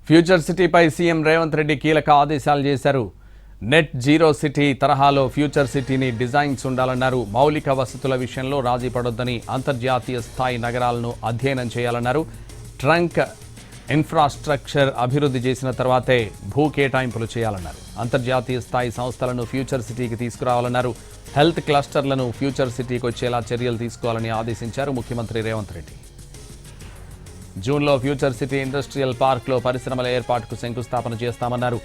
Future సిటీపై CM Revanth Reddy కీలక ఆదేశాలు చేశారు. నెట్ జీరో సిటీ తరహాలో ఫ్యూచర్ సిటీని డిజైన్స్ ఉండాలన్నారు. మౌలిక వసతుల విషయంలో రాజీ పడొద్దని, అంతర్జాతీయ స్థాయి నగరాలను అధ్యయనం చేయాలన్నారు. ట్రంక్ ఇన్ఫ్రాస్ట్రక్చర్ అభివృద్ధి చేసిన తర్వాతే భూ కేటాయింపులు చేయాలన్నారు. అంతర్జాతీయ స్థాయి సంస్థలను ఫ్యూచర్ సిటీకి తీసుకురావాలన్నారు. హెల్త్ క్లస్టర్లను ఫ్యూచర్ సిటీకి వచ్చేలా చర్యలు తీసుకోవాలని ఆదేశించారు ముఖ్యమంత్రి రేవంత్ రెడ్డి. జూన్లో ఫ్యూచర్ సిటీ ఇండస్ట్రియల్ పార్క్లో పరిశ్రమల ఏర్పాటుకు శంకుస్థాపన చేస్తామన్నారు.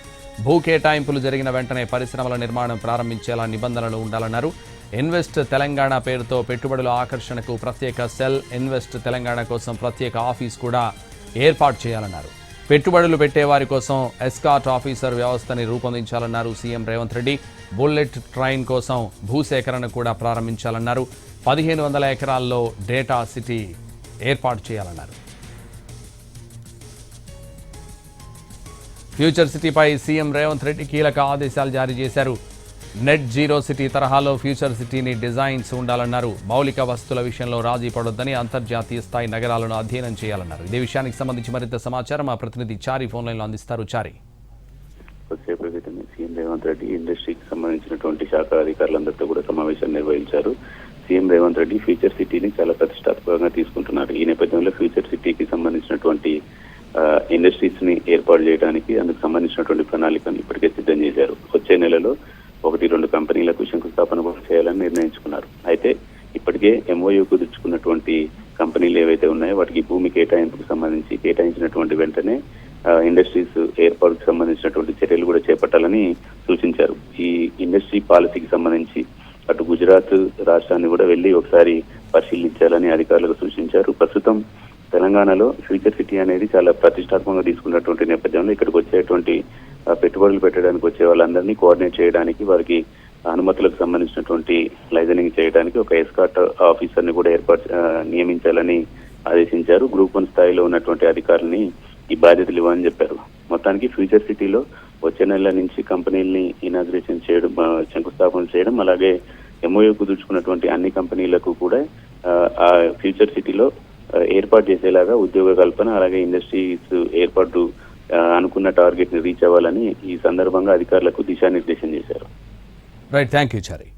భూ కేటాయింపులు జరిగిన వెంటనే పరిశ్రమల నిర్మాణం ప్రారంభించేలా నిబంధనలు ఉండాలన్నారు. ఇన్వెస్ట్ తెలంగాణ పేరుతో పెట్టుబడుల ఆకర్షణకు ప్రత్యేక సెల్, ఇన్వెస్ట్ తెలంగాణ కోసం ప్రత్యేక ఆఫీస్ కూడా ఏర్పాటు చేయాలన్నారు. పెట్టుబడులు పెట్టేవారి కోసం ఎస్కాట్ ఆఫీసర్ వ్యవస్థని రూపొందించాలన్నారు CM Revanth Reddy. Bullet train కోసం భూసేకరణ కూడా ప్రారంభించాలన్నారు. 1500 ఎకరాల్లో డేటా సిటీ ఏర్పాటు చేయాలన్నారు. ఫ్యూచర్ సిటీపై సీఎం రేవంత్ రెడ్డి కీలక ఆదేశాలు జారీ చేశారు. నెట్ జీరో సిటీ తరహాలో ఫ్యూచర్ సిటీని డిజైన్స్ ఉండాలన్నారు. మౌలిక వసతుల విషయంలో రాజీ పడొద్దని, అంతర్జాతీయ స్థాయి నగరాలను అధ్యయనం చేయాలన్నారు. ఇదే విషయానికి సంబంధించి మరింత సమాచారం మా ప్రతినిధి చారి ఫోన్ లైన్లో అందిస్తారు. చారి, సీఎం రేవంత్ రెడ్డి ఇండస్ట్రీకి సంబంధించినటువంటి శాఖ అధికారులందరితో కూడా సమావేశం నిర్వహించారు. సీఎం రేవంత్ రెడ్డి ఫ్యూచర్ సిటీని చాలా ప్రతిష్టాత్మకంగా తీసుకుంటున్నారు. ఈ నేపథ్యంలో ఫ్యూచర్ సిటీకి సంబంధించినటువంటి ఇండస్ట్రీస్ ని ఏర్పాటు చేయడానికి అందుకు సంబంధించినటువంటి ప్రణాళికను ఇప్పటికే సిద్ధం చేశారు. వచ్చే నెలలో 1-2 కంపెనీలకు శంకుస్థాపన కూడా చేయాలని నిర్ణయించుకున్నారు. అయితే ఇప్పటికే ఎంఓయూ కుదుర్చుకున్నటువంటి కంపెనీలు ఏవైతే ఉన్నాయో వాటికి భూమి కేటాయింపుకు సంబంధించి కేటాయించినటువంటి వెంటనే ఇండస్ట్రీస్ ఏర్పాటుకు సంబంధించినటువంటి చర్యలు కూడా చేపట్టాలని సూచించారు. ఈ ఇండస్ట్రీ పాలసీకి సంబంధించి అటు గుజరాత్ రాష్ట్రాన్ని కూడా వెళ్లి ఒకసారి పరిశీలించాలని అధికారులకు సూచించారు. ప్రస్తుతం తెలంగాణలో ఫ్యూచర్ సిటీ అనేది చాలా ప్రతిష్టాత్మకంగా తీసుకున్నటువంటి నేపథ్యంలో ఇక్కడికి వచ్చేటువంటి పెట్టుబడులు పెట్టడానికి వచ్చే వాళ్ళందరినీ కోఆర్డినేట్ చేయడానికి, వారికి అనుమతులకు సంబంధించినటువంటి లైజనింగ్ చేయడానికి ఒక ఎస్కాట్ ఆఫీసర్ని కూడా నియమించాలని ఆదేశించారు. గ్రూప్ 1 స్థాయిలో ఉన్నటువంటి అధికారులని ఈ బాధ్యతలు ఇవ్వని చెప్పారు. మొత్తానికి ఫ్యూచర్ సిటీలో వచ్చే నెల నుంచి కంపెనీలని ఇనాగ్రేషన్ చేయడం, శంకుస్థాపన చేయడం, అలాగే ఎంఓయూ కుదుర్చుకున్నటువంటి అన్ని కంపెనీలకు కూడా ఆ ఫ్యూచర్ సిటీలో ఏర్పాటు చేసేలాగా ఉద్యోగ కల్పన, అలాగే ఇండస్ట్రీస్ ఏర్పాటు అనుకున్న టార్గెట్ ని రీచ్ అవ్వాలని ఈ సందర్భంగా అధికారులకు దిశానిర్దేశం చేశారు. Right, thank you Chari.